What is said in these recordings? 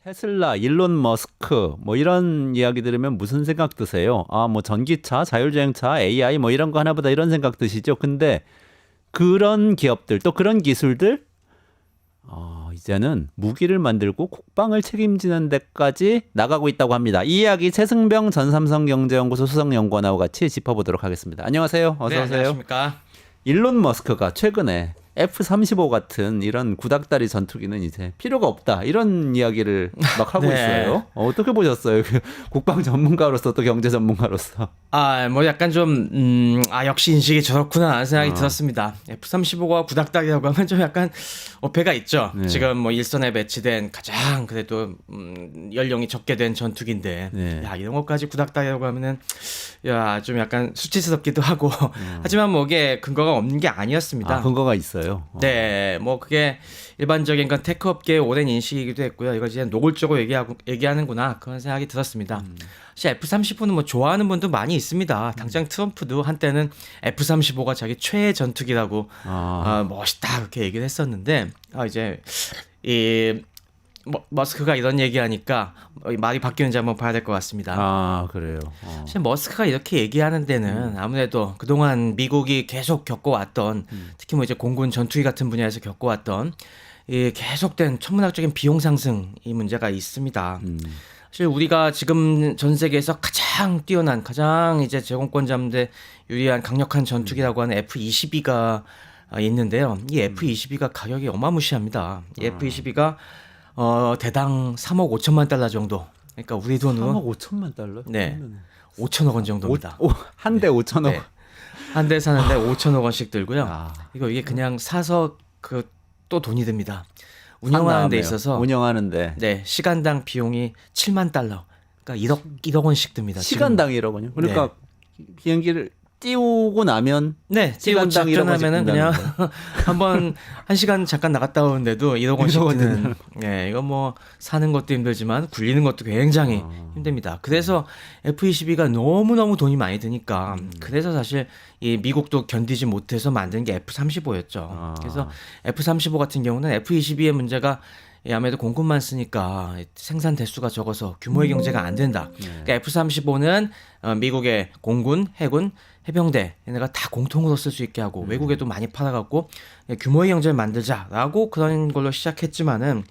테슬라, 일론 머스크 뭐 이런 이야기 들으면 무슨 생각 드세요? 아, 뭐 전기차, 자율주행차, AI 뭐 이런 거 하나보다 이런 생각 드시죠? 근데 그런 기업들 또 그런 기술들 이제는 무기를 만들고 국방을 책임지는 데까지 나가고 있다고 합니다. 이 이야기 최승병 전 삼성경제연구소 수석연구원하고 같이 짚어보도록 하겠습니다. 안녕하세요. 어서 네, 오세요. 안녕하십니까. 일론 머스크가 최근에 F-35 같은 이런 구닥다리 전투기는 이제 필요가 없다 이런 이야기를 막 하고 네. 있어요. 어떻게 보셨어요? 국방 전문가로서 또 경제 전문가로서. 뭐 약간 좀, 역시 인식이 저렇구나 하는 생각이 들었습니다. F-35가 구닥다리라고 하면 좀 약간 어폐가 있죠. 네. 지금 뭐 일선에 배치된 가장 그래도 연령이 적게 된 전투기인데, 네. 야, 이런 것까지 구닥다리라고 하면은, 야, 좀 약간 수치스럽기도 하고, 하지만 뭐 이게 근거가 없는 게 아니었습니다. 근거가 있어요. 네, 뭐 그게 일반적인 건 테크 업계의 오랜 인식이기도 했고요. 이걸 이제 노골적으로 얘기하는구나 그런 생각이 들었습니다. 사실 F-35는 뭐 좋아하는 분도 많이 있습니다. 당장 트럼프도 한때는 F-35가 자기 최애 전투기라고 멋있다 그렇게 얘기를 했었는데 이제 이 머스크가 이런 얘기하니까 말이 바뀌는지 한번 봐야 될 것 같습니다. 그래요. 사실 머스크가 이렇게 얘기하는 데는 아무래도 그동안 미국이 계속 겪어왔던 특히 뭐 이제 공군 전투기 같은 분야에서 겪어왔던 이 계속된 천문학적인 비용 상승 이 문제가 있습니다. 사실 우리가 지금 전 세계에서 가장 뛰어난 가장 이제 제공권자인데 유리한 강력한 전투기라고 하는 F-22가 있는데요. 이 F-22가 가격이 어마무시합니다. 이 F-22가 대당 3억 5천만 달러 정도. 그러니까 우리 돈으로 3억 5천만 달러? 네. 5천억 원 정도입니다. 한 대 5천억. 네. 한 대 사는데 5천억 원씩 들고요. 이게 그냥 사서 또 돈이 듭니다. 운영하는 데 있어서 운영하는데 네, 시간당 비용이 7만 달러. 그러니까 1억 원씩 듭니다. 시간당 1억 원이요? 그러니까 비행기를 띄우고 나면 네, 띄우고 작전하면은 그냥 한번 1시간 잠깐 나갔다 오는데도 1억 원씩 드는. 네, 이거 뭐 사는 것도 힘들지만 굴리는 것도 굉장히 힘듭니다. 그래서 F-22가 너무너무 돈이 많이 드니까 그래서 사실 이 미국도 견디지 못해서 만든 게 F-35였죠. 그래서 F-35 같은 경우는 F-22의 문제가 아무래도 공군만 쓰니까 생산 대수가 적어서 규모의 경제가 안 된다. 그러니까 F-35는 미국의 공군, 해군, 해병대 얘네가 다 공통으로 쓸 수 있게 하고 외국에도 많이 팔아갖고 규모의 경제를 만들자라고 그런 걸로 시작했지만은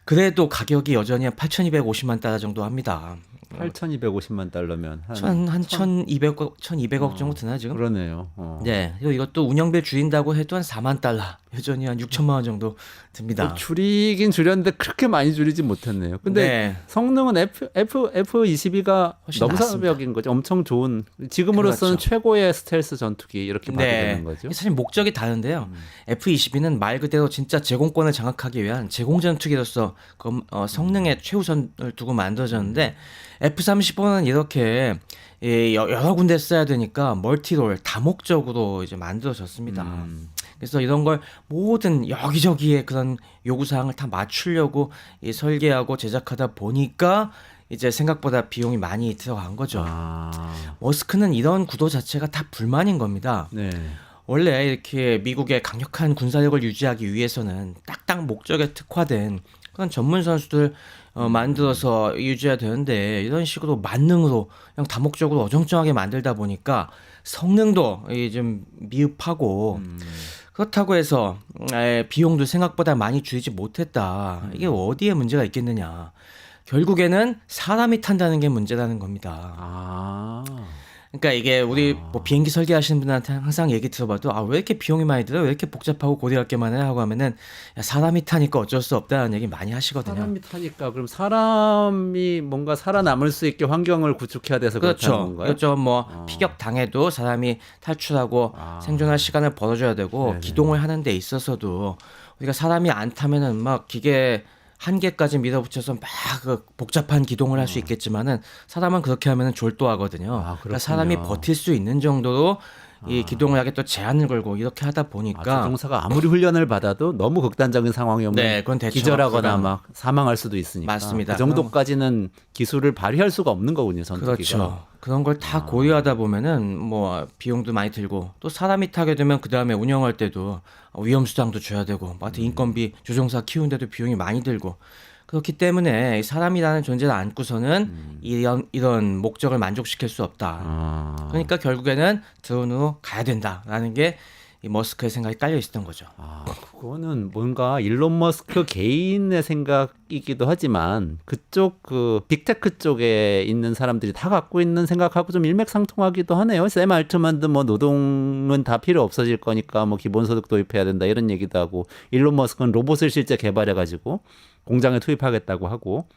그래도 가격이 여전히 8,250만 달러 정도 합니다. 8,250만 달러면 한 1,200억 정도 드나 지금? 그러네요. 네. 그리고 이것도 운영비 줄인다고 해도 한 4만 달러. 여전히 한 6천만 원 정도 듭니다. 줄이긴 줄였는데 그렇게 많이 줄이지 못했네요. 근데 성능은 F-22가 넘사벽인 거죠. 엄청 좋은 지금으로서는 그렇죠. 최고의 스텔스 전투기 이렇게 봐도 되는 거죠. 사실 목적이 다른데요. F-22는 말 그대로 진짜 제공권을 장악하기 위한 제공 전투기로서 성능에 최우선을 두고 만들어졌는데 F-35는 이렇게 여러 군데 써야 되니까 멀티롤 다목적으로 이제 만들어졌습니다. 그래서 이런 걸 모든 여기저기에 그런 요구사항을 다 맞추려고 설계하고 제작하다 보니까 이제 생각보다 비용이 많이 들어간 거죠. 머스크는 이런 구도 자체가 다 불만인 겁니다. 네. 원래 이렇게 미국의 강력한 군사력을 유지하기 위해서는 딱딱 목적에 특화된 그런 전문 선수들 만들어서 유지해야 되는데 이런 식으로 만능으로 그냥 다목적으로 어정쩡하게 만들다 보니까 성능도 좀 미흡하고 그렇다고 해서 비용도 생각보다 많이 줄이지 못했다. 이게 어디에 문제가 있겠느냐. 결국에는 사람이 탄다는 게 문제라는 겁니다. 그러니까 이게 우리 뭐 비행기 설계하시는 분한테 항상 얘기 들어봐도 왜 이렇게 비용이 많이 들어? 왜 이렇게 복잡하고 고려할게만 해? 하고 하면은 사람이 타니까 어쩔 수 없다는 얘기 많이 하시거든요. 사람이 타니까 그럼 사람이 뭔가 살아남을 수 있게 환경을 구축해야 돼서 그렇다는 건가요? 그렇죠. 뭐 피격 당해도 사람이 탈출하고 생존할 시간을 벌어줘야 되고 네네. 기동을 하는 데 있어서도 우리가 사람이 안 타면은 막 기계 한계까지 밀어붙여서 막 그 복잡한 기동을 할 수 있겠지만은 사람은 그렇게 하면은 졸도하거든요. 그러니까 사람이 버틸 수 있는 정도로 이 기동을 하게 또 제한을 걸고 이렇게 하다 보니까 조종사가 아무리 훈련을 받아도 너무 극단적인 상황이 오면 그건 대처가 기절하거나 막 사망할 수도 있으니까 맞습니다. 그 정도까지는 기술을 발휘할 수가 없는 거군요. 전투기가. 그렇죠. 그런 걸 다 고려하다 보면은 뭐 비용도 많이 들고 또 사람이 타게 되면 그 다음에 운영할 때도 위험 수당도 줘야 되고, 뭐 하여튼 인건비 조종사 키우는데도 비용이 많이 들고. 그렇기 때문에 사람이라는 존재를 안고서는 이런 목적을 만족시킬 수 없다. 그러니까 결국에는 드론으로 가야 된다라는 게 이 머스크의 생각이 깔려 있었던 거죠. 그거는 뭔가 일론 머스크 개인의 생각이기도 하지만 그쪽 그 빅테크 쪽에 있는 사람들이 다 갖고 있는 생각하고 좀 일맥상통하기도 하네요. 샘 알트만도 뭐 노동은 다 필요 없어질 거니까 뭐 기본소득 도입해야 된다 이런 얘기도 하고 일론 머스크는 로봇을 실제 개발해가지고 공장에 투입하겠다고 하고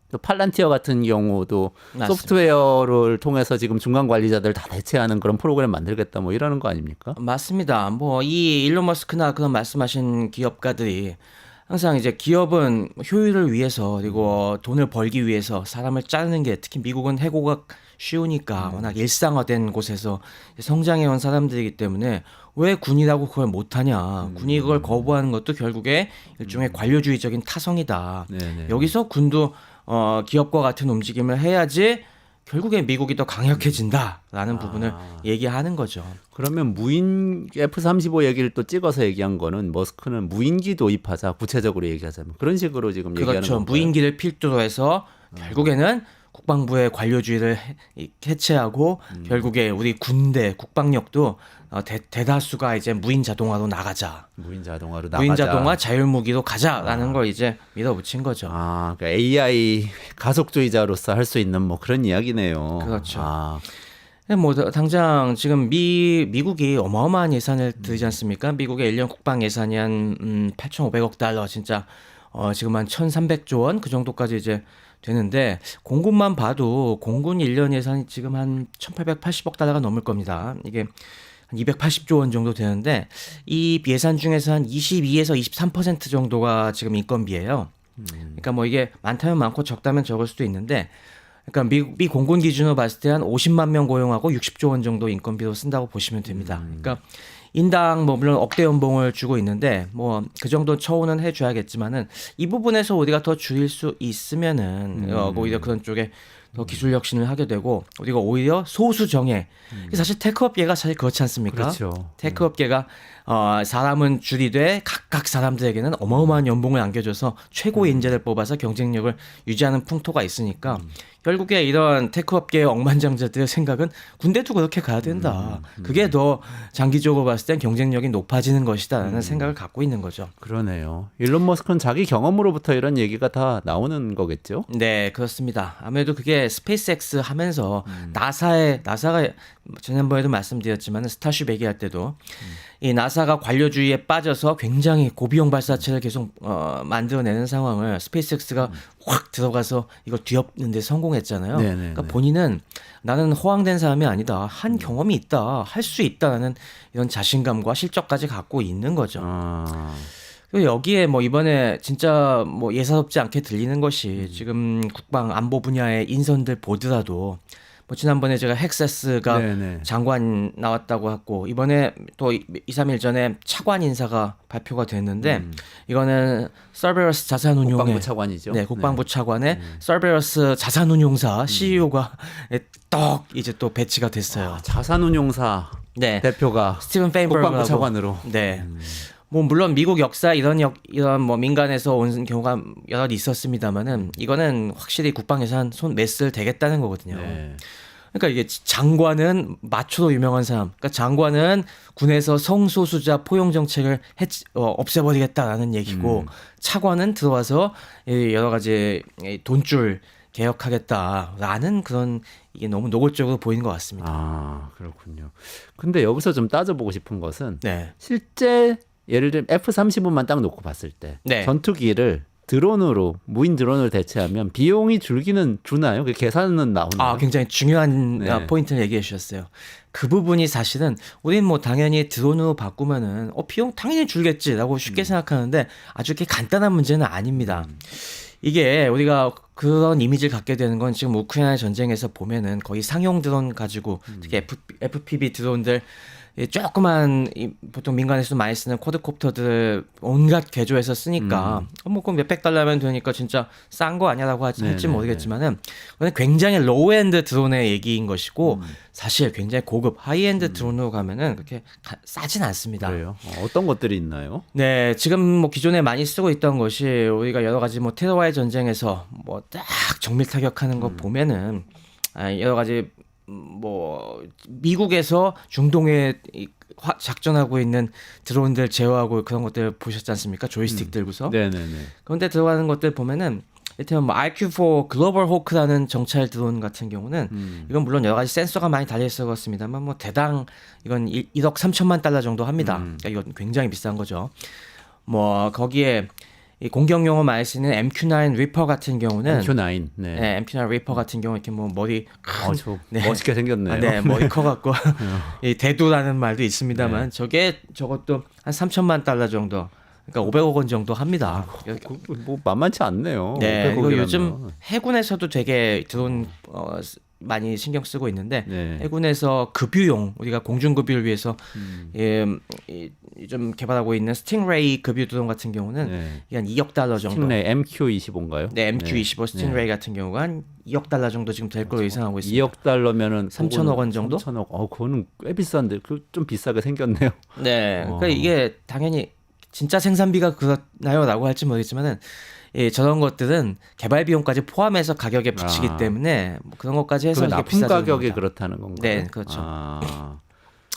또 팔란티어 같은 경우도 맞습니다. 소프트웨어를 통해서 지금 중간 관리자들 다 대체하는 그런 프로그램 만들겠다 뭐 이러는 거 아닙니까? 맞습니다. 뭐 이 일론 머스크나 그런 말씀하신 기업가들이 항상 이제 기업은 효율을 위해서 그리고 돈을 벌기 위해서 사람을 자르는 게 특히 미국은 해고가 쉬우니까 워낙 일상화된 곳에서 성장해온 사람들이기 때문에 왜 군이라고 그걸 못하냐. 군이 그걸 거부하는 것도 결국에 일종의 관료주의적인 타성이다. 네네. 여기서 군도 기업과 같은 움직임을 해야지 결국에 미국이 더 강력해진다라는 부분을 얘기하는 거죠. 그러면 무인 F-35 얘기를 또 찍어서 얘기한 거는 머스크는 무인기 도입하자 구체적으로 얘기하자면 그런 식으로 지금 얘기하는 그렇죠. 건가요? 무인기를 필두로 해서 결국에는 국방부의 관료주의를 해체하고 결국에 우리 군대 국방력도 대다수가 이제 무인 자동화로 나가자. 무인 자동화로 나가자. 무인 자동화 자율무기로 가자라는 걸 이제 밀어붙인 거죠. 그러니까 AI 가속주의자로서 할 수 있는 뭐 그런 이야기네요. 그렇죠. 뭐 당장 지금 미국이 어마어마한 예산을 들이지 않습니까? 미국의 1년 국방 예산이 한 8,500억 달러 진짜 지금 한 1,300조 원 그 정도까지 이제 되는데 공군만 봐도 공군 1년 예산이 지금 한 1,880억 달러가 넘을 겁니다. 이게 한 280조 원 정도 되는데 이 예산 중에서 한 22에서 23% 정도가 지금 인건비예요. 그러니까 뭐 이게 많다면 많고 적다면 적을 수도 있는데 그러니까 미 공군 기준으로 봤을 때 한 50만 명 고용하고 60조 원 정도 인건비로 쓴다고 보시면 됩니다. 그러니까 인당 뭐 물론 억대 연봉을 주고 있는데 뭐 그 정도 처우는 해줘야겠지만은 이 부분에서 우리가 더 줄일 수 있으면은 오히려 그런 쪽에 더 기술 혁신을 하게 되고 우리가 오히려 소수 정예 사실 테크업계가 사실 그렇지 않습니까? 그렇죠. 테크업계가 사람은 줄이되 각각 사람들에게는 어마어마한 연봉을 안겨줘서 최고의 인재를 뽑아서 경쟁력을 유지하는 풍토가 있으니까 결국에 이런 테크업계의 억만장자들의 생각은 군대도 그렇게 가야 된다. 그게 더 장기적으로 봤을 땐 경쟁력이 높아지는 것이다라는 생각을 갖고 있는 거죠. 그러네요. 일론 머스크는 자기 경험으로부터 이런 얘기가 다 나오는 거겠죠? 네, 그렇습니다. 아무래도 그게 스페이스X 하면서 나사가 지난번에도 말씀드렸지만 스타쉽 얘기할 때도 이 나사가 관료주의에 빠져서 굉장히 고비용 발사체를 계속 만들어내는 상황을 스페이스X가 확 들어가서 이걸 뒤엎는 데 성공했잖아요. 그러니까 본인은 나는 허황된 사람이 아니다. 한 경험이 있다. 할 수 있다라는 이런 자신감과 실적까지 갖고 있는 거죠. 그리고 여기에 뭐 이번에 진짜 뭐 예사롭지 않게 들리는 것이 지금 국방 안보 분야의 인선들 보더라도 뭐 지난번에 제가 헥세스가 장관 나왔다고 했고 이번에 또 2, 3일 전에 차관 인사가 발표가 됐는데 이거는 서베러스 자산운용의 국방부 차관이죠. 네, 국방부 차관의 서베러스 자산운용사 CEO가 떡 이제 또 배치가 됐어요. 자산운용사 대표가 스티븐 페인버그하고 국방부 차관으로. 네. 뭐 물론 미국 역사 이런 뭐 민간에서 온 경우가 여러 있었습니다만은 이거는 확실히 국방 예산 손 메스를 대겠다는 거거든요. 그러니까 이게 장관은 마초로 유명한 사람. 그러니까 장관은 군에서 성소수자 포용 정책을 없애버리겠다라는 얘기고 차관은 들어와서 여러 가지 돈줄 개혁하겠다라는 그런 이게 너무 노골적으로 보이는 것 같습니다. 그렇군요. 근데 여기서 좀 따져보고 싶은 것은 실제 예를 들면 F-35만 딱 놓고 봤을 때 전투기를 드론으로 무인 드론을 대체하면 비용이 줄기는 주나요? 그 계산은 나오나요? 굉장히 중요한 포인트를 얘기해 주셨어요. 그 부분이 사실은 우리는 뭐 당연히 드론으로 바꾸면은 비용 당연히 줄겠지라고 쉽게 생각하는데 아주 이렇게 간단한 문제는 아닙니다. 이게 우리가 그런 이미지를 갖게 되는 건 지금 우크라이나 전쟁에서 보면은 거의 상용 드론 가지고 특히 FPV 드론들 조그만 보통 민간에서도 많이 쓰는 쿼드콥터들 온갖 개조해서 쓰니까 뭐 그럼 몇백 달러면 되니까 진짜 싼 거 아니야라고 할지 모르겠지만은 그건 굉장히 로우엔드 드론의 얘기인 것이고 사실 굉장히 고급 하이엔드 드론으로 가면은 그렇게 싸진 않습니다. 그래요? 어떤 것들이 있나요? 네, 지금 뭐 기존에 많이 쓰고 있던 것이 우리가 여러 가지 뭐 테러와의 전쟁에서 뭐 딱 정밀 타격하는 거 보면은 여러 가지 뭐 미국에서 중동에 작전하고 있는 드론들 제어하고 그런 것들 보셨지 않습니까? 조이스틱 들고서. 네네네. 그런데 들어가는 것들 보면은 이를테면 뭐 RQ4 글로벌 호크라는 정찰 드론 같은 경우는 이건 물론 여러 가지 센서가 많이 달려 있어 그렇습니다만 뭐 대당 이건 1억 3천만 달러 정도 합니다. 그러니까 이건 굉장히 비싼 거죠. 뭐 거기에 이 공격용어 많이 쓰는 MQ9 리퍼 같은 경우는 MQ9. 네. 네, MQ9 리퍼 같은 경우 이렇게 뭐 머리 저 네. 멋있게 생겼네요. 네, 머리 커갖고 이 대두라는 말도 있습니다만 저것도 한 3천만 달러 정도, 그러니까 500억 원 정도 합니다. 뭐 만만치 않네요. 네, 이거 500억이라면. 요즘 해군에서도 되게 드론 많이 신경 쓰고 있는데 네. 해군에서 급유용 우리가 공중 급유를 위해서 좀 개발하고 있는 스팅레이 급유 드론 같은 경우는 네. 한 2억 달러 정도. 스팅레이 MQ25인가요? 네, MQ25 스팅레이 같은 경우가 한 2억 달러 정도 지금 될 걸로 예상하고 있습니다. 2억 달러면은 3천억 원 정도? 3천억. 그거는 꽤 비싼데 그 좀 비싸게 생겼네요. 네, 그러니까 이게 당연히 진짜 생산비가 그렇나요라고 할지 모르겠지만은 저런 것들은 개발 비용까지 포함해서 가격에 붙이기 때문에 뭐 그런 것까지 해서 그 이게 납품 비싸지는 가격이 겁니다. 그렇다는 건가요? 네, 그렇죠.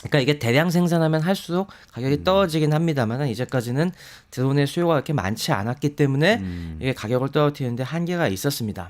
그러니까 이게 대량 생산하면 할수록 가격이 떨어지긴 합니다만 이제까지는 드론의 수요가 그렇게 많지 않았기 때문에 이게 가격을 떨어뜨리는데 한계가 있었습니다.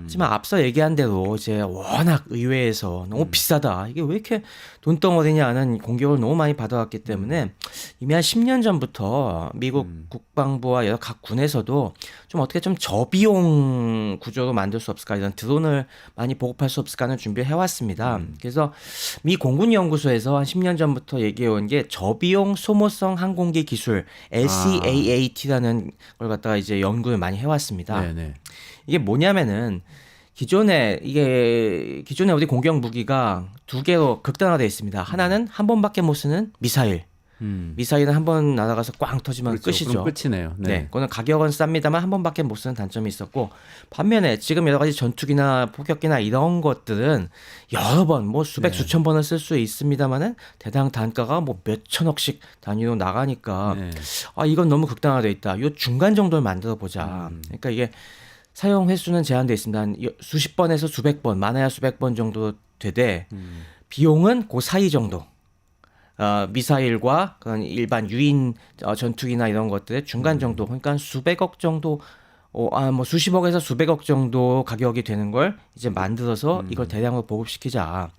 하지만 앞서 얘기한 대로 이제 워낙 의회에서 너무 비싸다. 이게 왜 이렇게 돈덩어리냐 하는 공격을 너무 많이 받아왔기 때문에 이미 한 10년 전부터 미국 국방부와 여러 각 군에서도 좀 어떻게 좀 저비용 구조로 만들 수 없을까, 이런 드론을 많이 보급할 수 없을까 하는 준비를 해왔습니다. 그래서 미 공군연구소에서 한 10년 전부터 얘기해온 게 저비용 소모성 항공기 기술 LCAAT라는 걸 갖다가 이제 연구를 많이 해왔습니다. 네네. 이게 뭐냐면은 기존에 우리 공격 무기가 두 개로 극단화되어 있습니다. 하나는 한 번밖에 못 쓰는 미사일. 미사일은 한 번 날아가서 꽝 터지면 그렇죠. 끝이죠. 그럼 끝이네요. 네, 그거는 가격은 쌉니다만 한 번밖에 못 쓰는 단점이 있었고, 반면에 지금 여러 가지 전투기나 포격기나 이런 것들은 여러 번, 뭐 수백 수천 번을 쓸 수 있습니다만은 대당 단가가 뭐 몇 천억씩 단위로 나가니까 이건 너무 극단화돼 있다. 요 중간 정도를 만들어 보자. 그러니까 이게 사용 횟수는 제한돼 있습니다. 한 수십 번에서 수백 번, 많아야 수백 번 정도 되되 비용은 그 사이 정도. 미사일과 그런 일반 유인 전투기나 이런 것들의 중간 정도, 그러니까 수백억 정도, 뭐 수십억에서 수백억 정도 가격이 되는 걸 이제 만들어서 이걸 대량으로 보급시키자.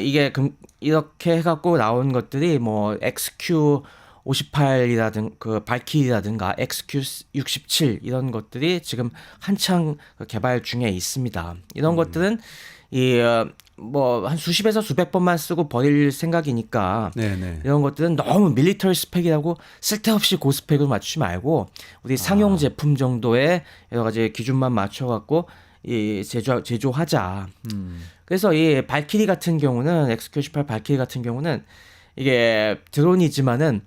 이게 이렇게 해갖고 나온 것들이 뭐 XQ58이라든 그 발키리라든가 XQ67 이런 것들이 지금 한창 개발 중에 있습니다. 이런 것들은 뭐 한 수십에서 수백 번만 쓰고 버릴 생각이니까 이런 것들은 너무 밀리터리 스펙이라고 쓸데없이 고스펙을 맞추지 말고 우리 상용 제품 정도의 여러 가지 기준만 맞춰갖고 제조하자. 그래서 이 발키리 같은 경우는 XQ18 발키리 같은 경우는 이게 드론이지만은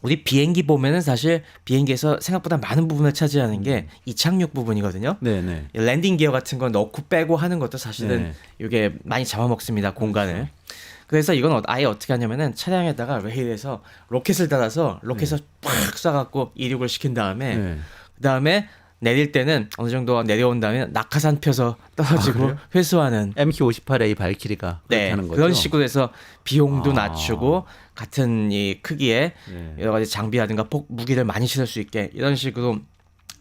우리 비행기 보면은 사실 비행기에서 생각보다 많은 부분을 차지하는 게 이착륙 부분이거든요. 네네. 랜딩 기어 같은 거 넣고 빼고 하는 것도 사실은 이게 많이 잡아먹습니다, 공간을. 그래서 이건 아예 어떻게 하냐면은 차량에다가 레일에서 로켓을 달아서 로켓을 팍 쏴갖고 이륙을 시킨 다음에 그 다음에 내릴 때는 어느 정도 내려온 다음에 낙하산 펴서 떨어지고 회수하는 MQ58A 발키리가 그렇게 하는 거죠. 그런 식으로 해서 비용도 낮추고 같은 이 크기의 여러 가지 장비라든가 무기를 많이 실을 수 있게 이런 식으로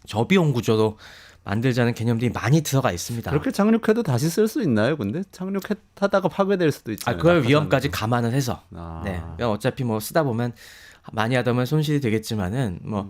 저비용 구조로 만들자는 개념들이 많이 들어가 있습니다. 그렇게 착륙해도 다시 쓸 수 있나요? 근데 착륙하다가 파괴될 수도 있잖아요. 그걸 위험까지 감안을 해서. 네. 그러니까 어차피 뭐 쓰다 보면 많이 하다 보면 손실이 되겠지만은 뭐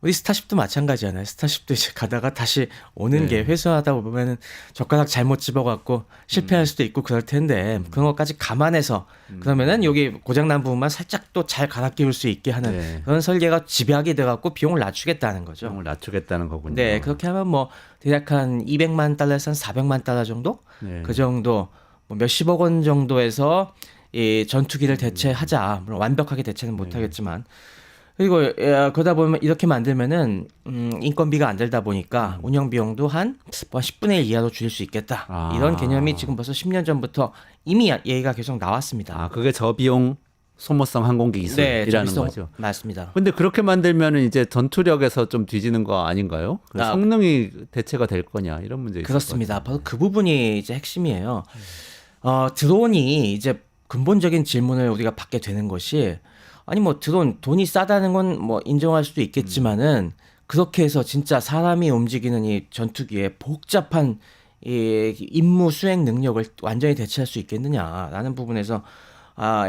우리 스타쉽도 마찬가지잖아요. 스타쉽도 이제 가다가 다시 오는 게 회수하다 보면은 젓가락 잘못 집어갖고 실패할 수도 있고 그럴 텐데 그런 것까지 감안해서 그러면은 여기 고장난 부분만 살짝 또 잘 갈아 끼울 수 있게 하는 그런 설계가 집약이 돼갖고 비용을 낮추겠다는 거죠. 비용을 낮추겠다는 거군요. 네, 그렇게 하면 뭐 대략 한 200만 달러에서 한 400만 달러 정도? 그 정도 뭐 몇십억 원 정도에서 이 전투기를 대체하자. 물론 완벽하게 대체는 못하겠지만. 그리고 그러다 보면 이렇게 만들면은 인건비가 안 들다 보니까 운영 비용도 한 10분의 1 이하로 줄일 수 있겠다. 이런 개념이 지금 벌써 10년 전부터 이미 얘기가 계속 나왔습니다. 그게 저비용 소모성 항공기 기술이라는 거죠. 맞습니다. 근데 그렇게 만들면은 이제 전투력에서 좀 뒤지는 거 아닌가요? 성능이 대체가 될 거냐 이런 문제 있을 그렇습니다. 바로 그 부분이 이제 핵심이에요. 드론이 이제 근본적인 질문을 우리가 받게 되는 것이 아니 뭐 드론 돈이 싸다는 건 뭐 인정할 수도 있겠지만은 그렇게 해서 진짜 사람이 움직이는 이 전투기의 복잡한 이 임무 수행 능력을 완전히 대체할 수 있겠느냐라는 부분에서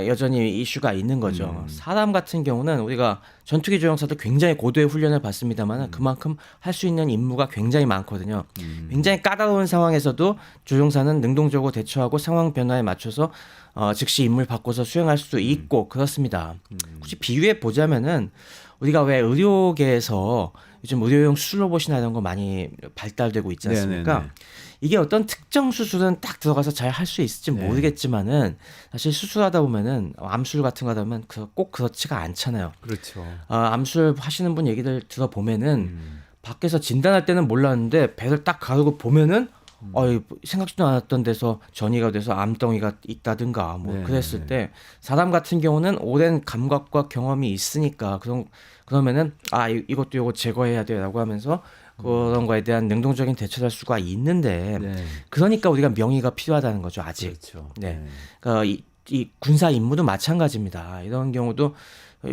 여전히 이슈가 있는 거죠. 사람 같은 경우는 우리가 전투기 조종사도 굉장히 고도의 훈련을 받습니다만 그만큼 할 수 있는 임무가 굉장히 많거든요. 굉장히 까다로운 상황에서도 조종사는 능동적으로 대처하고 상황 변화에 맞춰서 즉시 임무를 바꿔서 수행할 수도 있고 그렇습니다. 혹시 비유해 보자면은 우리가 왜 의료계에서 요즘 의료용 수술 로봇이나 이런 거 많이 발달되고 있지 않습니까? 네네네. 이게 어떤 특정 수술은 딱 들어가서 잘 할 수 있을지 모르겠지만은 사실 수술하다 보면은 암술 같은 거 하다 보면 꼭 그렇지가 않잖아요. 그렇죠. 암술 하시는 분 얘기들 들어보면은 밖에서 진단할 때는 몰랐는데 배를 딱 가르고 보면은 생각지도 않았던 데서 전이가 돼서 암덩이가 있다든가 뭐 그랬을 때 사람 같은 경우는 오랜 감각과 경험이 있으니까 그러면은 이것도 이거 제거해야 돼라고 하면서 그런 거에 대한 능동적인 대처를 할 수가 있는데 그러니까 우리가 명의가 필요하다는 거죠 아직. 그렇죠. 그러니까 이 군사 임무도 마찬가지입니다. 이런 경우도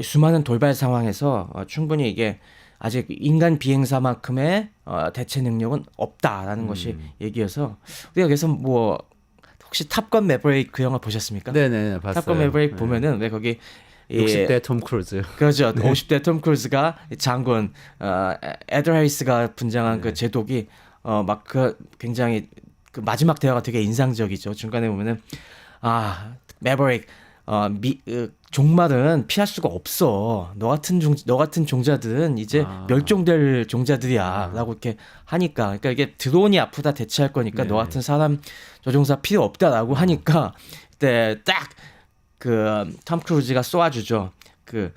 수많은 돌발 상황에서 충분히 이게 아직 인간 비행사만큼의 대체 능력은 없다라는 것이 얘기여서 우리가 그래서 뭐 혹시 탑건 매버릭 그 영화 보셨습니까? 네네 봤어요. 탑건 매버릭 보면은 왜 거기 60대 톰 크루즈. 그렇죠. 50대 톰 크루즈가 장군 에드 해리스가 분장한 그 제독이 막 그 굉장히 그 마지막 대화가 되게 인상적이죠. 중간에 보면은 매버릭 종말은 피할 수가 없어. 너 같은 종자들은 이제 멸종될 종자들이야라고 이렇게 하니까 그러니까 이게 드론이 아프다 대체할 거니까 너 같은 사람 조종사 필요 없다라고 하니까 그때 딱 그 톰 크루즈가 쏘아주죠. 그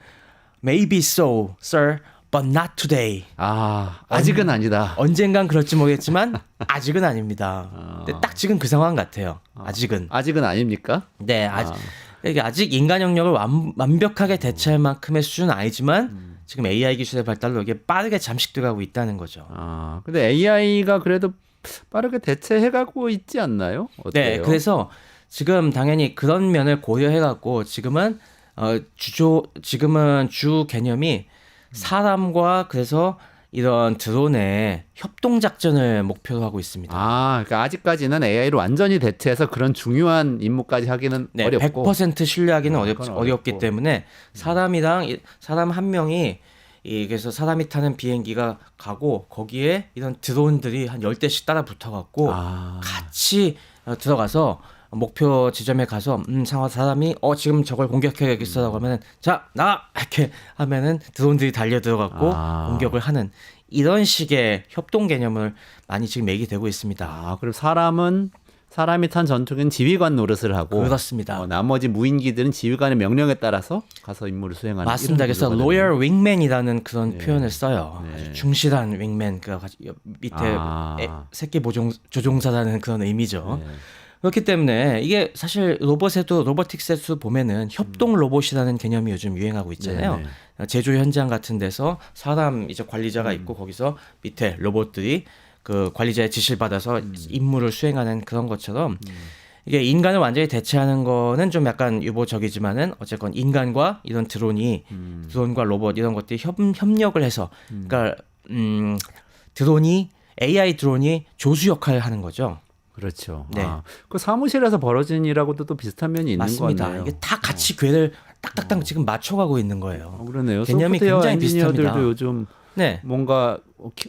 maybe so, sir, but not today. 아직은 아니다. 언젠간 그럴지 모르겠지만 아직은 아닙니다. 근데 딱 지금 그 상황 같아요. 아직은 아닙니까? 네, 이게 아직 인간 영역을 완벽하게 대체할 만큼의 수준은 아니지만 지금 AI 기술의 발달로 이게 빠르게 잠식돼가고 있다는 거죠. 근데 AI가 그래도 빠르게 대체해가고 있지 않나요? 어때요? 네, 그래서 지금 당연히 그런 면을 고려해갖고 지금은 주 개념이 사람과 그래서 이런 드론의 협동 작전을 목표로 하고 있습니다. 그러니까 아직까지는 AI로 완전히 대체해서 그런 중요한 임무까지 하기는 어렵고 100% 신뢰하기는 어렵기 때문에 사람 한 명이 그래서 사람이 타는 비행기가 가고 거기에 이런 드론들이 한 10대씩 따라 붙어갖고 같이 들어가서 목표 지점에 가서 사람이 지금 저걸 공격해야겠어라고 하면은 자 나가 이렇게 하면은 드론들이 달려 들어갔고 공격을 하는 이런 식의 협동 개념을 많이 지금 얘기되고 있습니다. 그럼 사람이 탄 전투기는 지휘관 노릇을 하고 그렇습니다. 나머지 무인기들은 지휘관의 명령에 따라서 가서 임무를 수행하는 맞습니다. 그래서 로열 윙맨이라는 그런 표현을 써요. 아주 충실한 윙맨 그 밑에 새끼 조종사라는 그런 의미죠. 그렇기 때문에 이게 사실 로보틱스에도 보면은 협동 로봇이라는 개념이 요즘 유행하고 있잖아요. 제조 현장 같은 데서 사람 이제 관리자가 있고 거기서 밑에 로봇들이 그 관리자의 지시를 받아서 임무를 수행하는 그런 것처럼 이게 인간을 완전히 대체하는 거는 좀 약간 유보적이지만은 어쨌건 인간과 이런 드론과 로봇 이런 것들이 협력을 해서 그러니까 AI 드론이 조수 역할을 하는 거죠. 그렇죠. 네. 그 사무실에서 벌어진 일하고도 또 비슷한 면이 있는 거 같네요. 맞습니다. 이게 다 같이 궤를 딱딱딱 지금 맞춰가고 있는 거예요. 그러네요. 개념이 굉장히 비슷합니다. 엔지니어들도 요즘 뭔가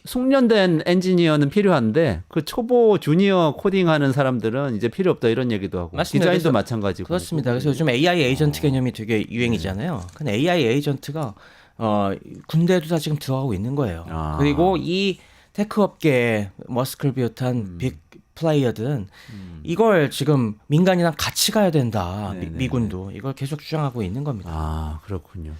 숙련된 엔지니어는 필요한데 그 초보 주니어 코딩하는 사람들은 이제 필요 없다 이런 얘기도 하고 맞습니다. 디자인도 마찬가지고 그렇습니다. 그래서 요즘 AI 에이전트 개념이 되게 유행이잖아요. 근데 AI 에이전트가 군대에도 다 지금 들어가고 있는 거예요. 그리고 이 테크 업계 머스크를 비롯한 플레이어든 이걸 지금 민간이랑 같이 가야 된다. 네네. 미군도 이걸 계속 주장하고 있는 겁니다. 아, 그렇군요.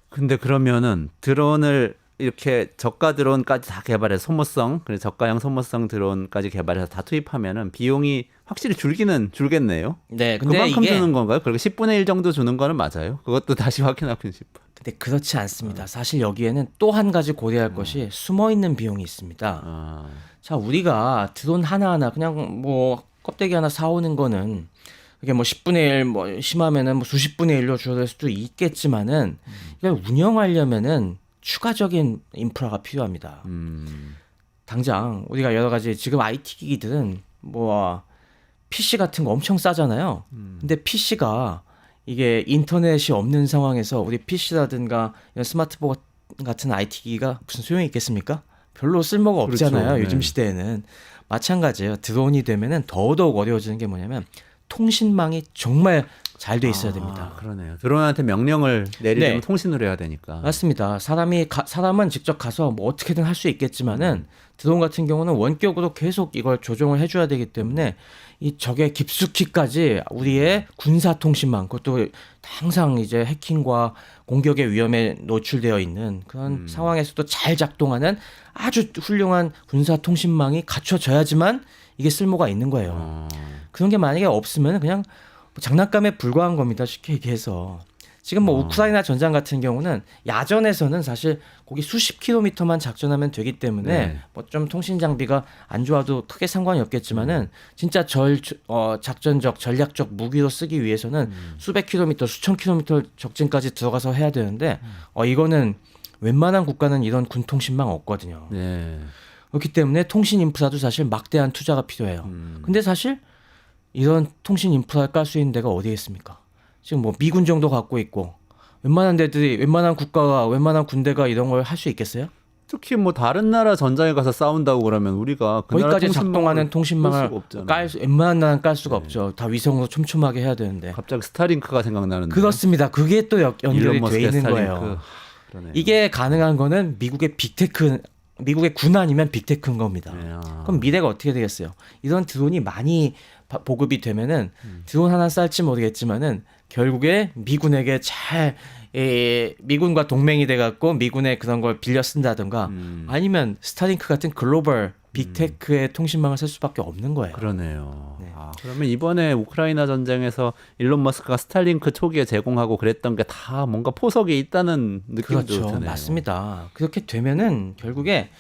근데 그러면은 드론을 이렇게 저가 드론까지 다 개발해서 소모성, 그래서 저가형 소모성 드론까지 개발해서 다 투입하면은 비용이 확실히 줄겠네요. 네, 근데 그만큼 이게 주는 건가요? 그리고 10분의 1 정도 주는 거는 맞아요? 그것도 다시 확인하고 싶어요. 근데 그렇지 않습니다. 사실 여기에는 또 한 가지 고려할 것이 숨어 있는 비용이 있습니다. 아, 자, 우리가 드론 하나하나 그냥 뭐 껍데기 하나 사오는 거는 그게 뭐 10분의 1, 뭐 심하면은 뭐 수십 분의 1로 줄어들 수도 있겠지만은 이걸 운영하려면은 추가적인 인프라가 필요합니다. 당장 우리가 여러 가지 지금 IT 기기들은 뭐 PC 같은 거 엄청 싸잖아요. 근데 PC가 이게 인터넷이 없는 상황에서 우리 PC라든가 이런 스마트폰 같은 IT 기기가 무슨 소용이 있겠습니까? 별로 쓸모가 없잖아요. 그렇죠. 요즘 네. 시대에는. 마찬가지예요. 드론이 되면은 더더욱 어려워지는 게 뭐냐면 통신망이 정말 잘 돼 있어야 됩니다. 그러네요. 드론한테 명령을 내리려면 네. 통신으로 해야 되니까. 맞습니다. 사람은 직접 가서 뭐 어떻게든 할 수 있겠지만은 드론 같은 경우는 원격으로 계속 이걸 조종을 해줘야 되기 때문에 이 적의 깊숙이까지 우리의 군사 통신망 그것도 항상 이제 해킹과 공격의 위험에 노출되어 있는 그런 상황에서도 잘 작동하는 아주 훌륭한 군사 통신망이 갖춰져야지만 이게 쓸모가 있는 거예요. 그런 게 만약에 없으면 그냥 뭐 장난감에 불과한 겁니다. 쉽게 얘기해서. 지금 뭐 우크라이나 전장 같은 경우는 야전에서는 사실 거기 수십 킬로미터만 작전하면 되기 때문에 네. 뭐 좀 통신 장비가 안 좋아도 크게 상관이 없겠지만은 진짜 작전적 전략적 무기로 쓰기 위해서는 수백 킬로미터 수천 킬로미터 적진까지 들어가서 해야 되는데 이거는 웬만한 국가는 이런 군통신망 없거든요. 네. 그렇기 때문에 통신 인프라도 사실 막대한 투자가 필요해요. 근데 사실 이런 통신 인프라를 깔 수 있는 데가 어디에 있습니까? 지금 뭐 미군 정도 갖고 있고 웬만한 국가가 웬만한 군대가 이런 걸 할 수 있겠어요? 특히 뭐 다른 나라 전장에 가서 싸운다고 그러면 우리가 그 나라 거기까지 작동하는 끌 통신망을 수가 없잖아요. 웬만한 나라는 깔 수가 없죠. 다 위성으로 촘촘하게 해야 되는데. 갑자기 스타링크가 생각나는데. 그렇습니다. 그게 또 연결이 일론 돼 머스크의 있는 스타링크. 거예요. 그러네요. 이게 가능한 거는 미국의 빅테크, 미국의 군 아니면 빅테크인 겁니다. 네, 그럼 미래가 어떻게 되겠어요? 이런 드론이 많이 보급이 되면은 드론 하나 쌀지 모르겠지만은 결국에 미군에게 미군과 동맹이 돼갖고 미군의 그런 걸 빌려 쓴다든가 아니면 스타링크 같은 글로벌 빅테크의 통신망을 쓸 수밖에 없는 거예요. 그러네요. 네. 그러면 이번에 우크라이나 전쟁에서 일론 머스크가 스타링크 초기에 제공하고 그랬던 게 다 뭔가 포석이 있다는 느낌도 그렇죠. 드네요. 맞습니다. 그렇게 되면은 결국에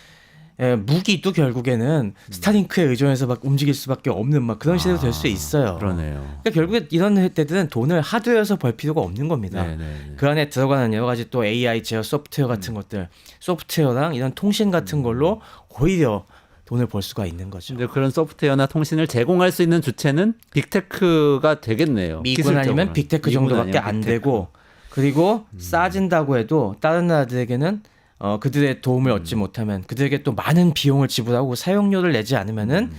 무기도 결국에는 스타링크에 의존해서 막 움직일 수밖에 없는 막 그런 시대로 될 수 있어요. 그러네요. 그러니까 결국에 이런 때들은 돈을 하드웨어에서 벌 필요가 없는 겁니다. 네네. 그 안에 들어가는 여러 가지 또 AI 제어 소프트웨어 같은 것들, 소프트웨어랑 이런 통신 같은 걸로 오히려 돈을 벌 수가 있는 거죠. 근데 그런 소프트웨어나 통신을 제공할 수 있는 주체는 빅테크가 되겠네요. 미군 아니면 빅테크 미군 정도밖에 아니면 안 빅테크. 되고 그리고 싸진다고 해도 다른 나라들에게는 그들의 도움을 얻지 못하면 그들에게 또 많은 비용을 지불하고 사용료를 내지 않으면은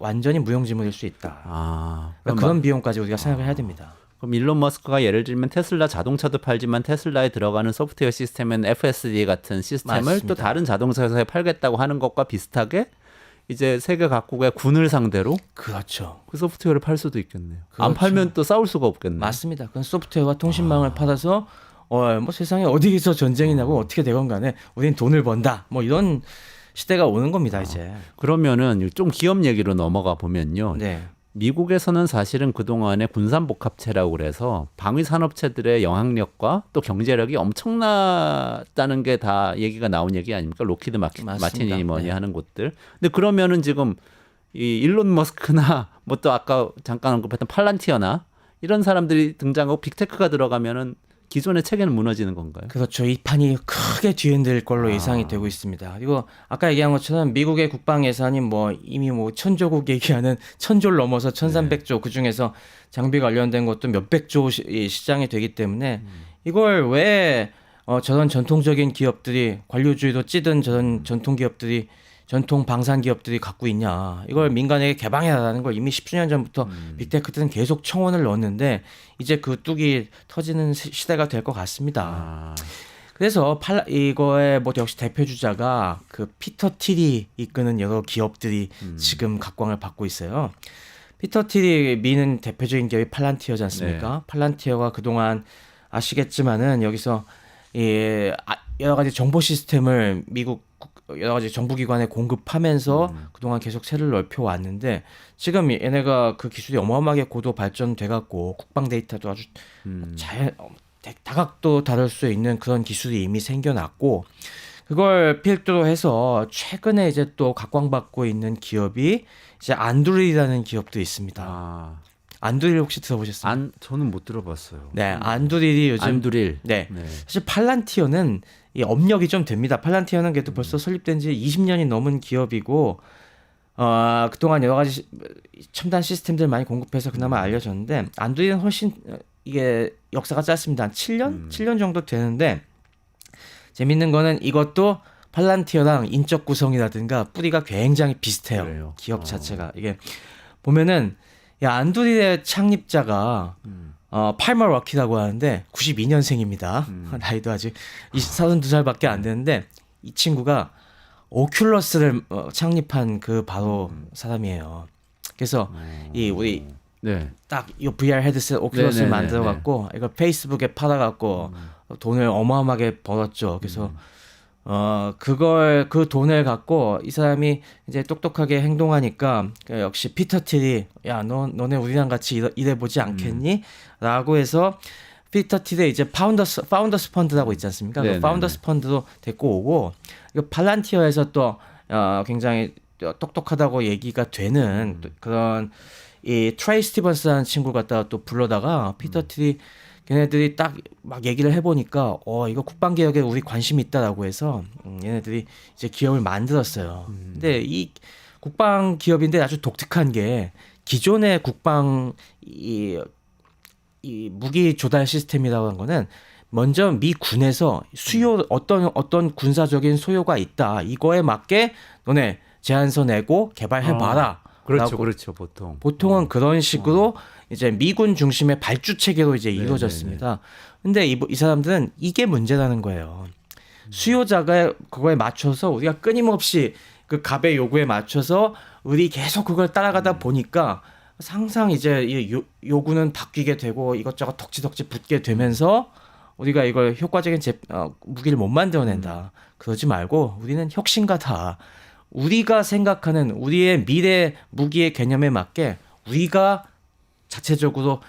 완전히 무용지물일 수 있다. 아, 그러니까 그런 비용까지 우리가 생각을 해야 됩니다. 그럼 일론 머스크가 예를 들면 테슬라 자동차도 팔지만 테슬라에 들어가는 소프트웨어 시스템은 FSD 같은 시스템을 맞습니다. 또 다른 자동차 회사에 팔겠다고 하는 것과 비슷하게 이제 세계 각국의 군을 상대로 그렇죠. 그 소프트웨어를 팔 수도 있겠네요. 그렇죠. 안 팔면 또 싸울 수가 없겠네요. 맞습니다. 그건 소프트웨어와 통신망을 팔아서 뭐 세상에 어디서 전쟁이 나고 어떻게 되건 간에 우리는 돈을 번다. 뭐 이런 시대가 오는 겁니다, 이제. 그러면은 좀 기업 얘기로 넘어가 보면요. 네. 미국에서는 사실은 그동안에 군산복합체라고 그래서 방위 산업체들의 영향력과 또 경제력이 엄청났다는 게 다 얘기가 나온 얘기 아닙니까? 로키드 마틴이 뭐니 네. 하는 곳들. 근데 그러면은 지금 이 일론 머스크나 뭐 또 아까 잠깐 언급했던 팔란티어나 이런 사람들이 등장하고 빅테크가 들어가면은 기존의 체계는 무너지는 건가요? 그렇죠. 이 판이 크게 뒤흔들 걸로 예상이 되고 있습니다. 그리고 아까 얘기한 것처럼 미국의 국방 예산이 뭐 이미 뭐 천조국 얘기하는 천조를 넘어서 1300조 그중에서 장비 관련된 것도 몇백조 시장이 되기 때문에 이걸 왜 저런 전통적인 기업들이 관료주의로 찌든 저런 전통 기업들이 전통 방산 기업들이 갖고 있냐. 이걸 민간에게 개방해라라는 걸 이미 10주년 전부터 빅테크들은 계속 청원을 넣었는데 이제 그 뚝이 터지는 시대가 될 것 같습니다. 그래서 이거의 뭐 역시 대표 주자가 그 피터 틸이 이끄는 여러 기업들이 지금 각광을 받고 있어요. 피터 틸이 미는 대표적인 기업이 팔란티어지 않습니까? 네. 팔란티어가 그동안 아시겠지만은 여기서 여러 가지 정보 시스템을 미국 여러 가지 정부기관에 공급하면서 그동안 계속 세를 넓혀 왔는데 지금 얘네가 그 기술이 어마어마하게 고도 발전돼 갖고 국방 데이터도 아주 잘 다각도 다룰 수 있는 그런 기술이 이미 생겨났고 그걸 필두로 해서 최근에 이제 또 각광받고 있는 기업이 이제 안두릴이라는 기업도 있습니다. 아, 안두릴 혹시 들어보셨어요? 저는 못 들어봤어요. 네, 안두릴이 요즘 안두릴. 네. 네. 사실 팔란티어는 이 업력이 좀 됩니다. 팔란티어는 그래도 벌써 설립된 지 20년이 넘은 기업이고 그동안 여러 가지 첨단 시스템들 많이 공급해서 그나마 알려졌는데 안두릴은 훨씬 이게 역사가 짧습니다. 한 7년? 7년 정도 되는데 재밌는 거는 이것도 팔란티어랑 인적 구성이라든가 뿌리가 굉장히 비슷해요. 그래요? 기업 자체가. 이게 보면은 안두릴의 창립자가 팔머 럭키라고 하는데 92년생입니다. 나이도 아직 32살밖에 안 되는데 이 친구가 오큘러스를 창립한 그 바로 사람이에요. 그래서 이 우리 네. 딱 이 VR 헤드셋 오큘러스를 만들어 갖고 이걸 페이스북에 팔아 갖고 돈을 어마어마하게 벌었죠. 그래서 그 돈을 갖고 이 사람이 이제 똑똑하게 행동하니까 역시 피터 틸이 야, 너네 우리랑 같이 일해보지 않겠니? 라고 해서 피터 틸의 이제 파운더스 펀드라고 있지 않습니까? 그 파운더스 펀드도 데리고 오고 이거 팔란티어에서 또 굉장히 똑똑하다고 얘기가 되는 그런 이 트레이 스티븐스라는 친구 갖다가 또 불러다가 피터 틸이 걔네들이 딱 막 얘기를 해보니까 이거 국방개혁에 우리 관심이 있다라고 해서 얘네들이 이제 기업을 만들었어요. 근데 이 국방 기업인데 아주 독특한 게 기존의 국방 이 무기 조달 시스템이라고 하는 거는 먼저 미 군에서 어떤 군사적인 소요가 있다. 이거에 맞게 너네 제안서 내고 개발해봐라. 그렇죠. 보통은 그런 식으로 이제 미군 중심의 발주 체계로 이제 이루어졌습니다. 근데 이 사람들은 이게 문제라는 거예요. 수요자가 그거에 맞춰서 우리가 끊임없이 그 갑의 요구에 맞춰서 우리 계속 그걸 따라가다 보니까 항상 이제 이 요구는 바뀌게 되고 이것저것 덕지덕지 붙게 되면서 우리가 이걸 효과적인 무기를 못 만들어낸다. 그러지 말고 우리는 혁신가다. 우리가 생각하는 우리의 미래 무기의 개념에 맞게 우리가 자체적으로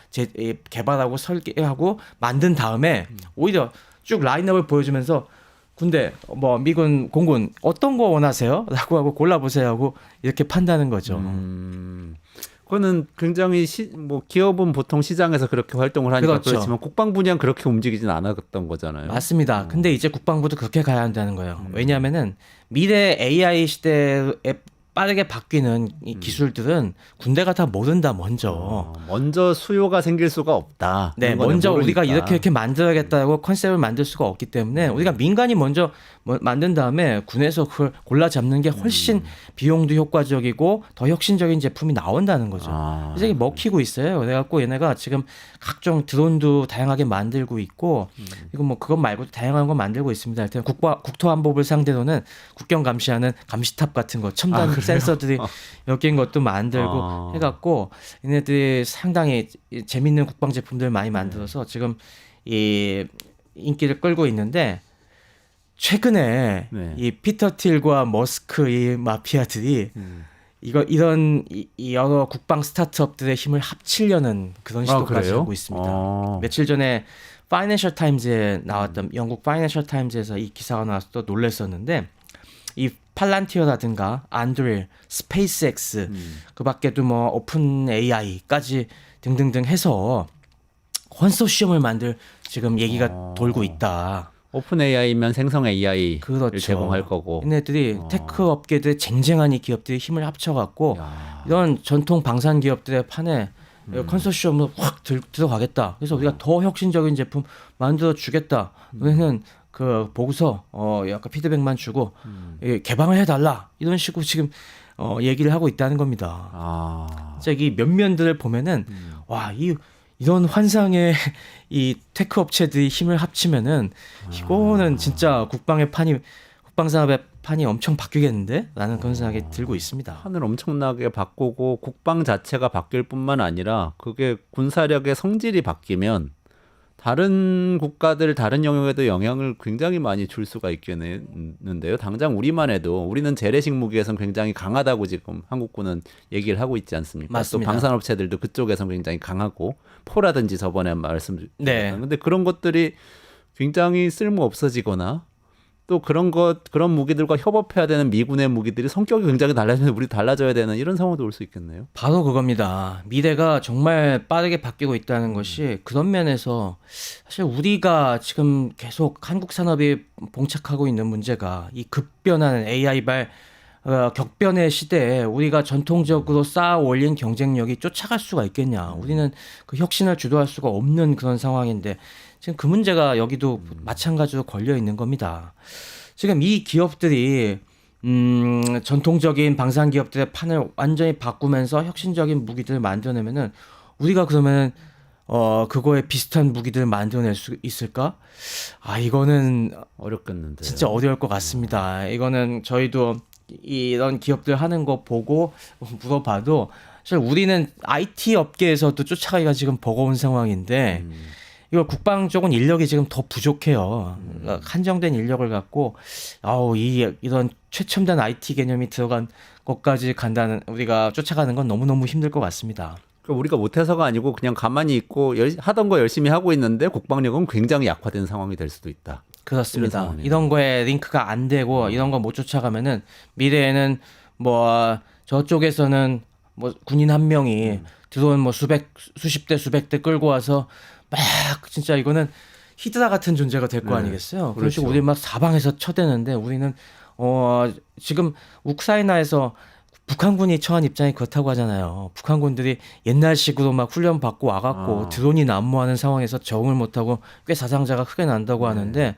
개발하고 설계하고 만든 다음에 오히려 쭉 라인업을 보여주면서 군대 뭐 미군 공군 어떤 거 원하세요? 라고 하고 골라보세요 하고 이렇게 판다는 거죠. 그거는 굉장히 뭐 기업은 보통 시장에서 그렇게 활동을 하니까 그렇죠. 그렇지만 국방 분야는 그렇게 움직이진 않았던 거잖아요. 맞습니다. 근데 이제 국방부도 그렇게 가야 한다는 거예요. 왜냐하면은 미래 AI 시대에 빠르게 바뀌는 이 기술들은 군대가 다 모른다 먼저. 먼저 수요가 생길 수가 없다. 네, 먼저 우리가 이렇게 만들어야겠다고 컨셉을 만들 수가 없기 때문에 우리가 민간이 먼저 만든 다음에 군에서 그걸 골라 잡는 게 훨씬 비용도 효과적이고 더 혁신적인 제품이 나온다는 거죠. 그래서 이게 먹히고 있어요. 그래갖고 얘네가 지금 각종 드론도 다양하게 만들고 있고 이거 뭐 그것 말고도 다양한 거 만들고 있습니다. 일단 국토안보부를 상대로는 국경 감시하는 감시탑 같은 거 첨단 센서들이 엮인 것도 만들고 해갖고 얘네들이 상당히 재밌는 국방 제품들 많이 만들어서 지금 이 인기를 끌고 있는데 최근에 이 피터 틸과 머스크 이 마피아들이 이런 여러 국방 스타트업들의 힘을 합치려는 그런 시도까지 하고 있습니다. 며칠 전에 파이낸셜 타임즈에 나왔던 영국 파이낸셜 타임즈에서 이 기사가 나와서 또 놀랐었는데 이 팔란티어라든가 안드릴, 스페이스X 그 밖에도 뭐 오픈 AI까지 등등등 해서 컨소시엄을 만들 지금 얘기가 돌고 있다. 오픈 AI면 생성 AI를 그렇죠. 제공할 거고. 얘네들이 테크 업계들 쟁쟁한 이 기업들이 힘을 합쳐갖고 이런 전통 방산 기업들의 판에 컨소시엄으로 확 들어가겠다. 그래서 우리가 더 혁신적인 제품 만들어 주겠다. 너희는 그 보고서 약간 피드백만 주고 개방을 해달라. 이런 식으로 지금 얘기를 하고 있다는 겁니다. 이 면면들을 보면은 와, 이런 환상의 이 테크 업체들이 힘을 합치면은 이거는 진짜 국방산업의 판이 엄청 바뀌겠는데? 라는 그런 생각이 들고 있습니다. 판을 엄청나게 바꾸고 국방 자체가 바뀔 뿐만 아니라 그게 군사력의 성질이 바뀌면 다른 국가들 다른 영역에도 영향을 굉장히 많이 줄 수가 있겠는데요. 당장 우리만 해도 우리는 재래식 무기에선 굉장히 강하다고 지금 한국군은 얘기를 하고 있지 않습니까? 맞습니다. 또 방산업체들도 그쪽에선 굉장히 강하고 포라든지 저번에 말씀 네. 근데 그런 것들이 굉장히 쓸모 없어지거나 또 그런 무기들과 협업해야 되는 미군의 무기들이 성격이 굉장히 달라지면 우리 달라져야 되는 이런 상황도 올 수 있겠네요. 바로 그겁니다. 미래가 정말 빠르게 바뀌고 있다는 것이 그런 면에서 사실 우리가 지금 계속 한국 산업이 봉착하고 있는 문제가 이 급변하는 AI발 격변의 시대에 우리가 전통적으로 쌓아 올린 경쟁력이 쫓아갈 수가 있겠냐. 우리는 그 혁신을 주도할 수가 없는 그런 상황인데 지금 그 문제가 여기도 마찬가지로 걸려 있는 겁니다. 지금 이 기업들이 전통적인 방산 기업들의 판을 완전히 바꾸면서 혁신적인 무기들을 만들어내면은 우리가 그러면 그거에 비슷한 무기들을 만들어낼 수 있을까? 이거는 어렵겠는데. 진짜 어려울 것 같습니다. 이거는 저희도 이런 기업들 하는 거 보고 물어봐도 사실 우리는 IT 업계에서도 쫓아가기가 지금 버거운 상황인데 이거 국방 쪽은 인력이 지금 더 부족해요. 한정된 인력을 갖고 이런 최첨단 IT 개념이 들어간 것까지 우리가 쫓아가는 건 너무너무 힘들 것 같습니다. 그러니까 우리가 못해서가 아니고 그냥 가만히 있고 하던 거 열심히 하고 있는데 국방력은 굉장히 약화된 상황이 될 수도 있다. 그렇습니다. 이런 거에 링크가 안 되고 이런 거 못 쫓아가면은 미래에는 뭐 저쪽에서는 뭐 군인 한 명이 드론 뭐 수십 대 수백 대 끌고 와서 막 진짜 이거는 히드라 같은 존재가 될 거 아니겠어요. 그렇죠. 우리 막 사방에서 쳐대는데 우리는 지금 우크라이나에서 북한군이 처한 입장이 그렇다고 하잖아요. 북한군들이 옛날식으로 막 훈련 받고 와갖고 드론이 난무하는 상황에서 적응을 못하고 꽤 사상자가 크게 난다고 하는데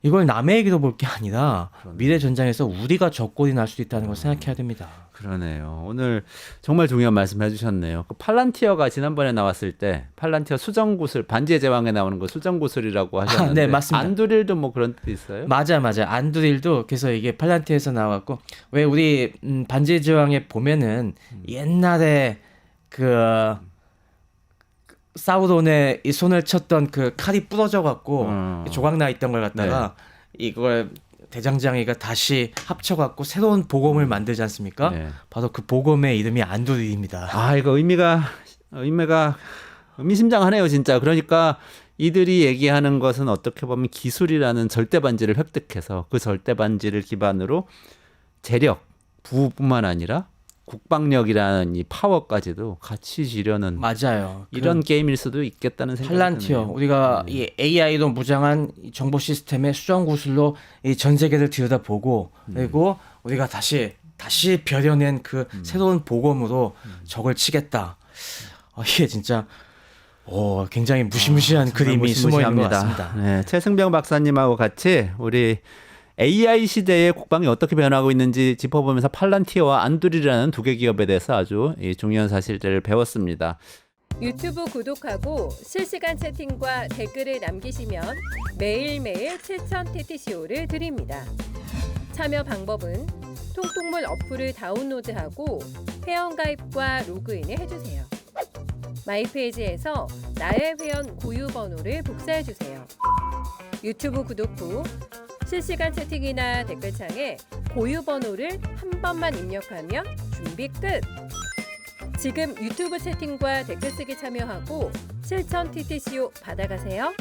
이걸 남의 얘기로 볼 게 아니라 미래 전장에서 우리가 적골이 날 수도 있다는 걸 생각해야 됩니다. 그러네요. 오늘 정말 중요한 말씀 해주셨네요. 그 팔란티어가 지난번에 나왔을 때 팔란티어 수정구슬 반지의 제왕에 나오는 거 수정구슬이라고 하셨는데 네, 맞습니다. 안두릴도 뭐 그런 뜻 있어요? 맞아. 안두릴도 그래서 이게 팔란티어에서 나왔고 왜 우리 반지의 제왕에 보면은 옛날에 그 사우론의 이 손을 쳤던 그 칼이 부러져 갖고 조각 나 있던 걸 갖다가 이걸 대장장이가 다시 합쳐갖고 새로운 보검을 만들지 않습니까? 네. 바로 그 보검의 이름이 안두릴입니다. 이거 의미가 의미심장하네요, 진짜. 그러니까 이들이 얘기하는 것은 어떻게 보면 기술이라는 절대 반지를 획득해서 그 절대 반지를 기반으로 재력, 부뿐만 아니라 국방력이라는 이 파워까지도 같이 지려는 맞아요. 이런 게임일 수도 있겠다는 생각이 팔란티어 드네요. 우리가 이 AI로 무장한 이 정보 시스템의 수정 구슬로 이 전 세계를 들여다보고 그리고 우리가 다시 벼려낸 그 새로운 보검으로 적을 치겠다. 이게 진짜 굉장히 무시무시한 그림이 숨어 있는 것 같습니다. 네, 최승병 박사님하고 같이 우리 AI 시대의 국방이 어떻게 변하고 있는지 짚어보면서 팔란티어와 안두릴이라는 두 개 기업에 대해서 아주 중요한 사실들을 배웠습니다. 유튜브 구독하고 실시간 채팅과 댓글을 남기시면 매일매일 7,000 TTCO를 드립니다. 참여 방법은 통통물 어플을 다운로드하고 회원가입과 로그인을 해주세요. 마이페이지에서 나의 회원 고유 번호를 복사해주세요. 유튜브 구독 후 실시간 채팅이나 댓글창에 고유 번호를 한 번만 입력하면 준비 끝! 지금 유튜브 채팅과 댓글 쓰기 참여하고 7,000 TTCO 받아가세요.